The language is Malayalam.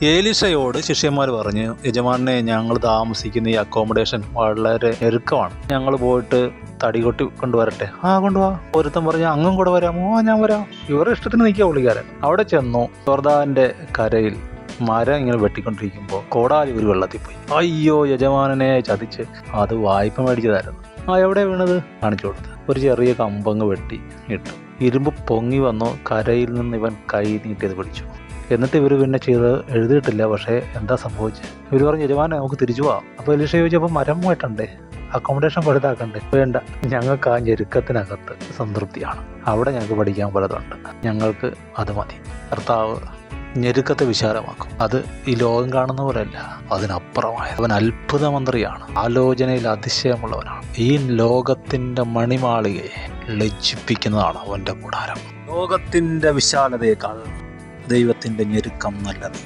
ഏലീശയോട് ശിഷ്യന്മാർ പറഞ്ഞു, യജമാനെ, ഞങ്ങൾ താമസിക്കുന്ന ഈ അക്കോമഡേഷൻ വളരെ ഞെരുക്കമാണ്, ഞങ്ങൾ പോയിട്ട് തടി കൊട്ടി കൊണ്ടുവരട്ടെ. കൊണ്ടുപോവാ. ഒരുത്തൻ പറഞ്ഞു, അങ്ങും കൂടെ വരാമോ? ഞാൻ വരാം. ഇവരുടെ ഇഷ്ടത്തിന് നിൽക്കുക പുള്ളിക്കാരൻ. അവിടെ ചെന്നു. യോർദാന്റെ കരയിൽ മരം ഇങ്ങനെ വെട്ടിക്കൊണ്ടിരിക്കുമ്പോൾ കോടാലി ഒരു വെള്ളത്തിൽ പോയി. അയ്യോ, യജമാനനെ ചതിച്ച്. അത് വായ്പ മേടിച്ചതായിരുന്നു. എവിടെ വീണത്? കാണിച്ചു കൊടുത്ത്. ഒരു ചെറിയ കമ്പങ്ങ് വെട്ടി ഇട്ടു. ഇരുമ്പ് പൊങ്ങി വന്നു. കരയിൽ നിന്ന് ഇവൻ കൈ നീട്ടിയത് പിടിച്ചു. എന്നിട്ട് ഇവർ പിന്നെ ചെയ്ത് എഴുതിയിട്ടില്ല. പക്ഷേ എന്താ സംഭവിച്ചത്? ഇവർ പറഞ്ഞു, യജമാനെ, നമുക്ക് തിരിച്ചു പോവാം. അപ്പോൾ എലീശ ചോദിച്ചപ്പോൾ മരം പോയിട്ടണ്ടേ, അക്കോമഡേഷൻ വലുതാക്കണ്ടേ? വേണ്ട, ഞങ്ങൾക്ക് ആ ഞെരുക്കത്തിനകത്ത് സംതൃപ്തിയാണ്. അവിടെ ഞങ്ങൾക്ക് പഠിക്കാൻ പലതുണ്ട്, ഞങ്ങൾക്ക് അത് മതി. കർത്താവ് ഞെരുക്കത്തെ വിശാലമാക്കും. അത് ഈ ലോകം കാണുന്ന പോലെയല്ല, അതിനപ്പുറമായ അവൻ അത്ഭുത മന്ത്രിയാണ്, ആലോചനയിൽ അതിശയമുള്ളവനാണ്. ഈ ലോകത്തിന്റെ മണിമാളികയെ ലജ്ജിപ്പിക്കുന്നതാണ് അവന്റെ കൂടാരം. ലോകത്തിന്റെ വിശാലതയേക്കാൾ ദൈവത്തിന്റെ ഞെരുക്കം നല്ലത്.